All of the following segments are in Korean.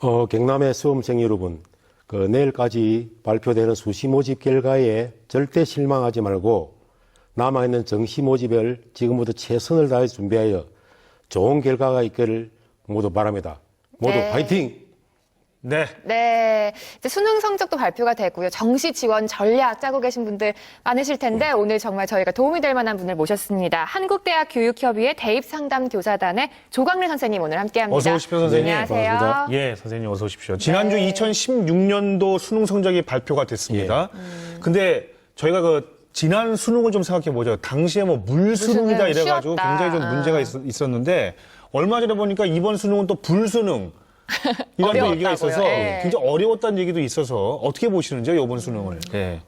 경남의 수험생 여러분, 내일까지 발표되는 수시 모집 결과에 절대 실망하지 말고 남아있는 정시 모집을 지금부터 최선을 다해 준비하여 좋은 결과가 있기를 모두 바랍니다. 모두 네. 파이팅! 네. 이제 수능 성적도 발표가 되고요. 정시 지원 전략 짜고 계신 분들 많으실 텐데 오늘 정말 저희가 도움이 될 만한 분을 모셨습니다. 한국대학 교육협의회 대입상담교사단의 조광래 선생님 오늘 함께합니다. 어서 오십시오, 선생님. 안녕하세요. 반갑습니다. 예, 선생님 어서 오십시오. 지난주 2016년도 수능 성적이 발표가 됐습니다. 근데 저희가 지난 수능을 좀 생각해 보죠. 당시에 물수능이다 이래가지고 쉬웠다. 굉장히 좀 문제가 있었는데 얼마 전에 보니까 이번 수능은 또 불수능 이런 얘기가 있어서 예. 굉장히 어려웠다는 얘기도 있어서 어떻게 보시는지요, 이번 수능을? 예.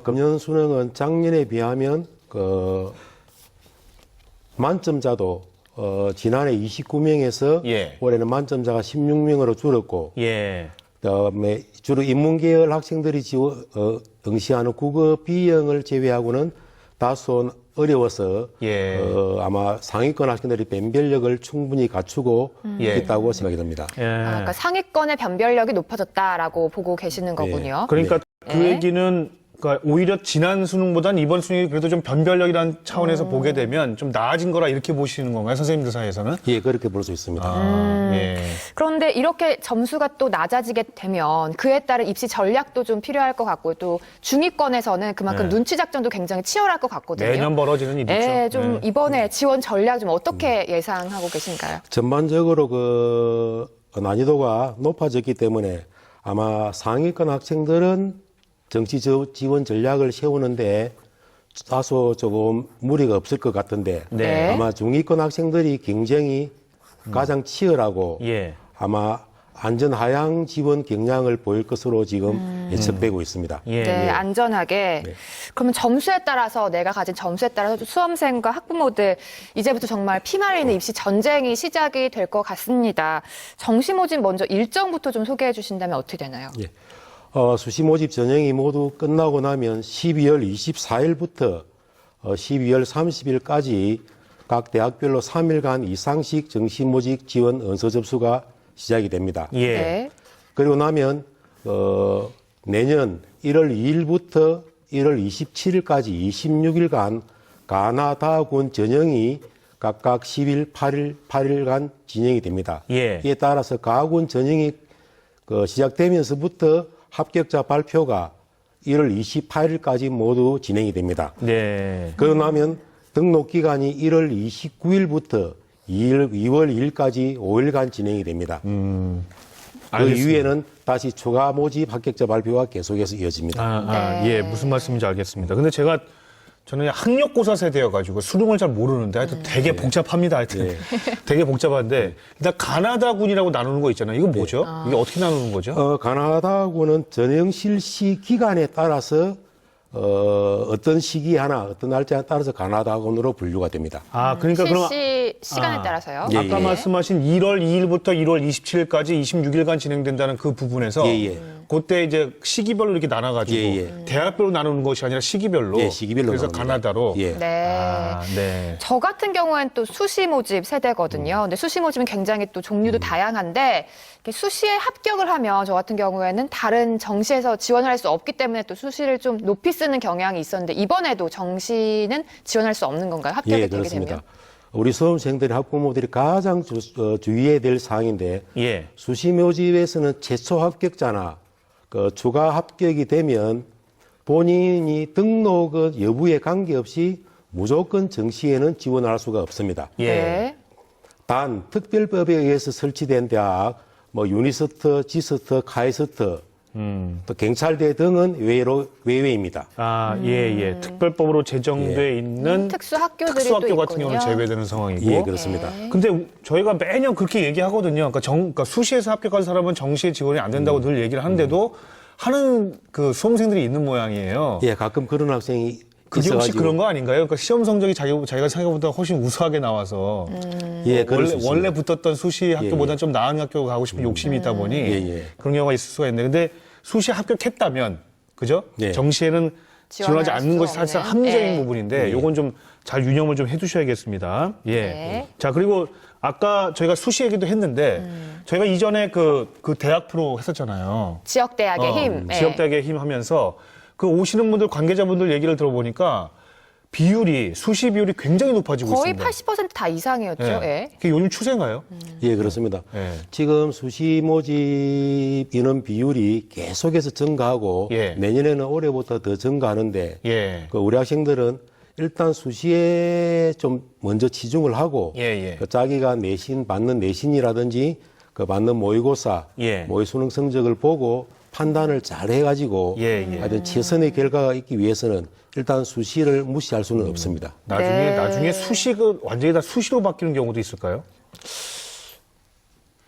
금년 수능은 작년에 비하면 만점자도 지난해 29명에서 예. 올해는 만점자가 16명으로 줄었고 예. 그다음에 주로 인문계열 학생들이 응시하는 국어 B형을 제외하고는 다소 어려워서 예. 아마 상위권 학생들이 변별력을 충분히 갖추고 예. 있다고 생각이 듭니다. 예. 그러니까 상위권의 변별력이 높아졌다라고 보고 계시는 거군요. 그러니까 그 네. 얘기는 그러니까 오히려 지난 수능보다는 이번 수능이 그래도 좀 변별력이라는 차원에서 보게 되면 좀 나아진 거라 이렇게 보시는 건가요, 선생님들 사이에서는? 예, 그렇게 볼 수 있습니다. 예. 그런데 이렇게 점수가 또 낮아지게 되면 그에 따른 입시 전략도 좀 필요할 것 같고 또 중위권에서는 그만큼 네. 눈치 작전도 굉장히 치열할 것 같거든요. 매년 벌어지는 일이죠. 네, 좀 네. 이번에 지원 전략 좀 어떻게 예상하고 계신가요? 전반적으로 난이도가 높아졌기 때문에 아마 상위권 학생들은 정시 지원 전략을 세우는데 다소 조금 무리가 없을 것 같은데 네. 아마 중위권 학생들이 경쟁이 가장 치열하고 예. 아마 안전 하향 지원 경향을 보일 것으로 지금 예측되고 있습니다. 예. 네, 예. 안전하게. 네. 그러면 점수에 따라서 내가 가진 점수에 따라서 수험생과 학부모들 이제부터 정말 피말리는 입시 전쟁이 시작이 될 것 같습니다. 정시 모집 먼저 일정부터 좀 소개해 주신다면 어떻게 되나요? 예. 수시 모집 전형이 모두 끝나고 나면 12월 24일부터 12월 30일까지 각 대학별로 3일간 이상씩 정시 모집 지원 언서 접수가 시작이 됩니다. 예. 네. 그리고 나면 내년 1월 2일부터 1월 27일까지 26일간 가나다군 전형이 각각 10일, 8일, 8일간 진행이 됩니다. 예. 이에 따라서 가군 전형이 시작되면서부터 합격자 발표가 1월 28일까지 모두 진행이 됩니다. 네. 그러고 나면 등록 기간이 1월 29일부터 2월 2일까지 5일간 진행이 됩니다. 그 알겠습니다. 이후에는 다시 추가 모집 합격자 발표가 계속해서 이어집니다. 네. 예, 무슨 말씀인지 알겠습니다. 근데 저는 학력고사 세대여가지고 수능을 잘 모르는데 하여튼 되게 복잡합니다. 하여튼 되게 복잡한데 일단 가나다군이라고 나누는 거 있잖아요. 이거 뭐죠? 이게 어떻게 나누는 거죠? 가나다군은 전형 실시 기간에 따라서 어떤 시기 하나, 어떤 날짜에 따라서 가나다군으로 분류가 됩니다. 그러니까 그럼 실시 시간에 따라서요? 예, 아까 예. 말씀하신 1월 2일부터 1월 27일까지 26일간 진행된다는 그 부분에서 예, 예. 그때 이제 시기별로 이렇게 나눠가지고 예, 예. 대학별로 나누는 것이 아니라 시기별로. 예, 시기별로 그래서 나눕니다. 가나다로. 예. 네. 네. 저 같은 경우엔 또 수시 모집 세대거든요. 근데 수시 모집은 굉장히 또 종류도 다양한데 이렇게 수시에 합격을 하면 저 같은 경우에는 다른 정시에서 지원할 수 없기 때문에 또 수시를 좀 높이 쓰는 경향이 있었는데 이번에도 정시는 지원할 수 없는 건가요? 합격이 예, 되게 그렇습니다. 되면? 우리 수험생들이 학부모들이 가장 주의해야 될 사항인데 예. 수시 모집에서는 최초 합격자나 추가 합격이 되면 본인이 등록 여부에 관계없이 무조건 정시에는 지원할 수가 없습니다. 예. 네. 단 특별법에 의해서 설치된 대학, 유니스트, 지스트, 카이스트, 또 경찰대 등은 외외입니다. 예. 특별법으로 제정돼 있는 특수학교들이 특수학교 또 같은 경우는 있군요. 제외되는 상황이고. 예, 그렇습니다. 근데 저희가 매년 그렇게 얘기하거든요. 그러니까 수시에서 합격한 사람은 정시에 지원이 안 된다고 늘 얘기를 하는데도 하는 그 수험생들이 있는 모양이에요. 예, 가끔 그런 학생이 그게 혹시 있어가지고. 그런 거 아닌가요? 그러니까 시험 성적이 자기가 생각보다 훨씬 우수하게 나와서 예, 그럴 수 있습니다. 원래 붙었던 수시 학교보다는 좀 나은 학교 가고 싶은 욕심이 있다 보니 예. 그런 경우가 있을 수가 있는데 근데 수시 합격했다면 그죠? 예. 정시에는 지원하지 지원할 않는 수 것이 사실상 없는. 합리적인 예. 부분인데 요건 좀 잘 유념을 좀 해두셔야겠습니다. 예. 네. 자, 그리고 아까 저희가 수시 얘기도 했는데 저희가 이전에 그 대학 프로 했었잖아요. 지역대학의 힘. 네. 지역대학의 힘 하면서 그 오시는 분들, 관계자분들 얘기를 들어보니까 수시 비율이 굉장히 높아지고 거의 있습니다. 80%다 이상이었죠. 예. 예. 그게 요즘 추세인가요? 예, 그렇습니다. 예. 지금 수시 모집 인원 비율이 계속해서 증가하고 예. 내년에는 올해부터 더 증가하는데 예. 그 우리 학생들은 일단 수시에 좀 먼저 치중을 하고 예, 예. 그 자기가 받는 내신이라든지 그 받는 모의고사, 예. 모의 수능 성적을 보고 판단을 잘 해가지고 예, 예. 하여튼 최선의 결과가 있기 위해서는 일단 수시를 무시할 수는 없습니다. 네. 나중에 완전히 다 수시로 바뀌는 경우도 있을까요?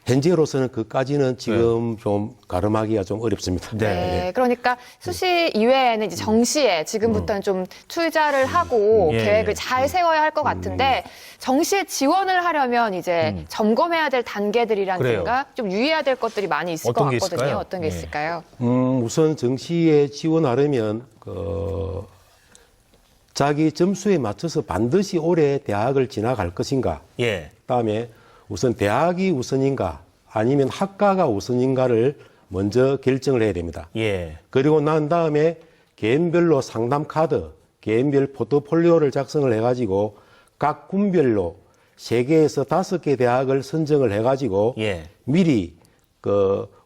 현재로서는 그까지는 지금 좀 가름하기가 좀 어렵습니다. 네. 그러니까 수시 이외에는 이제 정시에 지금부터는 좀 투자를 하고 예, 계획을 예. 잘 세워야 할 것 같은데 정시에 지원을 하려면 이제 점검해야 될 단계들이라든가 그래요. 좀 유의해야 될 것들이 많이 있을 어떤 것 게 같거든요. 있을까요? 어떤 게 예. 있을까요? 우선 정시에 지원하려면 자기 점수에 맞춰서 반드시 올해 대학을 진학할 것인가. 예. 그다음에 우선 대학이 우선인가 아니면 학과가 우선인가를 먼저 결정을 해야 됩니다. 예. 그리고 난 다음에 개인별로 상담 카드, 개인별 포트폴리오를 작성을 해가지고 각 군별로 3개에서 5개 대학을 선정을 해가지고 예. 미리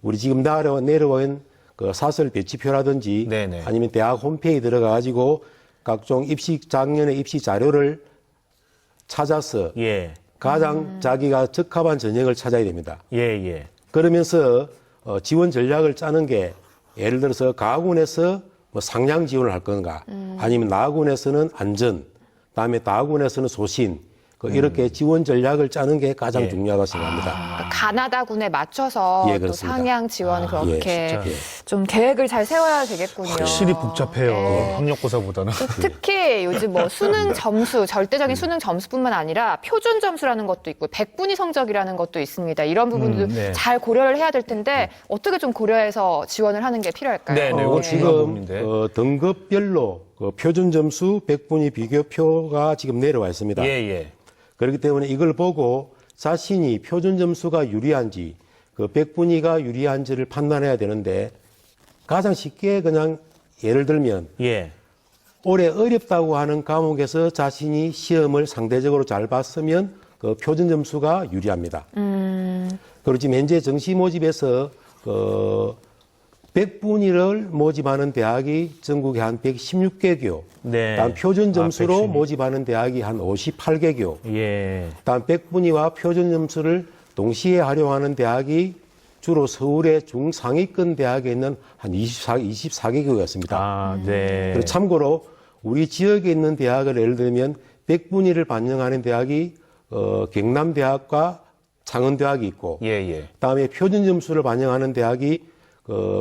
우리 지금 내려온 그 사설 배치표라든지 네네. 아니면 대학 홈페이지에 들어가가지고 각종 작년의 입시 자료를 찾아서 예. 가장 자기가 적합한 전형을 찾아야 됩니다. 예, 예. 그러면서 지원 전략을 짜는 게 예를 들어서 가군에서 뭐 상향 지원을 할 건가 아니면 나군에서는 안전, 그다음에 다군에서는 소신 이렇게 지원 전략을 짜는 게 가장 예. 중요하다고 생각합니다. 그러니까 가나다군에 맞춰서 예, 또 그렇습니다. 상향 지원 그렇게 진짜. 좀 계획을 잘 세워야 되겠군요. 확실히 복잡해요. 네. 학력고사보다는. 특히 요즘 뭐 수능 점수, 절대적인 수능 점수뿐만 아니라 표준 점수라는 것도 있고 백분위 성적이라는 것도 있습니다. 이런 부분도 네. 잘 고려를 해야 될 텐데 어떻게 좀 고려해서 지원을 하는 게 필요할까요? 네, 네. 이거 중요한 지금 부분인데. 등급별로 표준 점수 100분위 비교표가 지금 내려와 있습니다. 예, 예. 그렇기 때문에 이걸 보고 자신이 표준 점수가 유리한지 100분위가 유리한지를 판단해야 되는데 가장 쉽게 그냥 예를 들면 예. 올해 어렵다고 하는 과목에서 자신이 시험을 상대적으로 잘 봤으면 표준 점수가 유리합니다. 그리고 지금 현재 정시 모집에서 100분위를 모집하는 대학이 전국에 한 116개교, 네. 다음 표준 점수로 116. 모집하는 대학이 한 58개교, 예. 다음 100분위와 표준 점수를 동시에 활용하는 대학이 주로 서울의 중상위권 대학에 있는 한 24개교였습니다. 아, 네. 그리고 참고로 우리 지역에 있는 대학을 예를 들면 100분위를 반영하는 대학이 경남대학과 창원대학이 있고 예, 예. 그다음에 표준 점수를 반영하는 대학이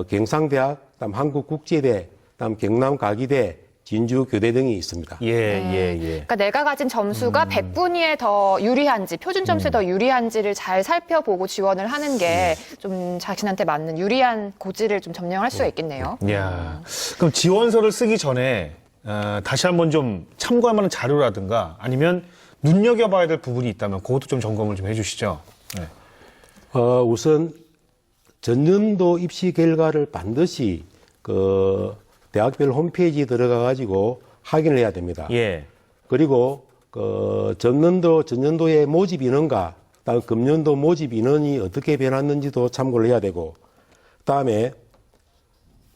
경상대학, 그다음 한국국제대, 그다음 경남가기대, 진주교대 등이 있습니다. 예, 예, 예. 그러니까 내가 가진 점수가 100분위에 더 유리한지, 표준 점수에 더 유리한지를 잘 살펴보고 지원을 하는 게 좀 자신한테 맞는 유리한 고지를 좀 점령할 수가 있겠네요. 야, 그럼 지원서를 쓰기 전에 다시 한번 좀 참고할 만한 자료라든가 아니면 눈여겨봐야 될 부분이 있다면 그것도 좀 점검을 좀 해주시죠. 네. 우선 전년도 입시 결과를 반드시 대학별 홈페이지에 들어가 가지고 확인을 해야 됩니다. 예. 그리고 전년도의 모집 인원과 다음 금년도 모집 인원이 어떻게 변했는지도 참고를 해야 되고, 그다음에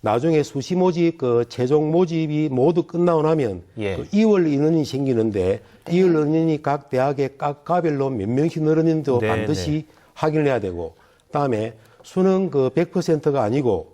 나중에 수시 모집 최종 모집이 모두 끝나고 나면 예. 2월 인원이 생기는데 2월 인원이 각 대학의 각 과별로 몇 명씩 늘었는지도 네, 반드시 확인을 해야 되고, 그다음에 수능 100%가 아니고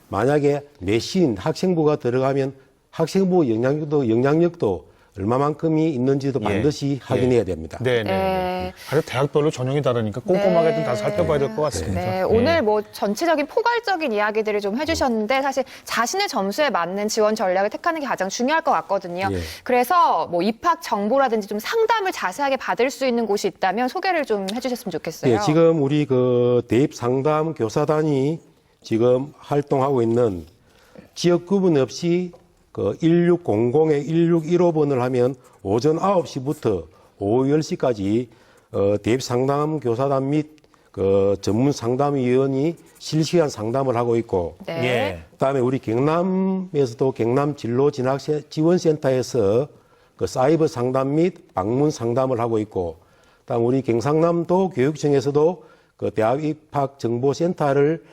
만약에 내신 학생부가 들어가면 학생부 영향력도 얼마만큼이 있는지도 반드시 확인해야 됩니다. 네, 네. 네. 아주 대학별로 전형이 다르니까 꼼꼼하게 좀 다 살펴봐야 될 것 같습니다. 네, 오늘 뭐 전체적인 포괄적인 이야기들을 좀 해주셨는데 사실 자신의 점수에 맞는 지원 전략을 택하는 게 가장 중요할 것 같거든요. 예. 그래서 뭐 입학 정보라든지 좀 상담을 자세하게 받을 수 있는 곳이 있다면 소개를 좀 해주셨으면 좋겠어요. 예, 지금 우리 대입 상담 교사단이 지금 활동하고 있는 지역 구분 없이 1600에 1615번을 하면 오전 9시부터 오후 10시까지 대입 상담 교사단 및 그 전문 상담위원이 실시간 상담을 하고 있고 네. 예. 그다음에 우리 경남에서도 경남 진로 진학 지원센터에서 그 사이버 상담 및 방문 상담을 하고 있고 그다음 우리 경상남도 교육청에서도 그 대학 입학 정보센터를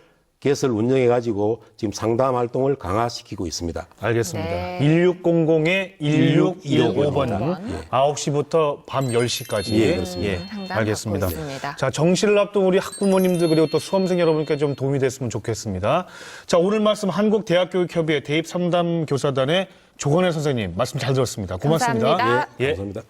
개설 운영해 가지고 지금 상담 활동을 강화시키고 있습니다. 알겠습니다. 네. 1600-1615번 9시부터 밤 10시까지. 예, 그렇습니다. 상담 알겠습니다. 받고 있습니다. 자, 정시를 앞둔 우리 학부모님들 그리고 또 수험생 여러분께 좀 도움이 됐으면 좋겠습니다. 자, 오늘 말씀 한국대학교육협의회 대입상담교사단의 조건혜 선생님 말씀 잘 들었습니다. 고맙습니다. 감사합니다. 예. 감사합니다.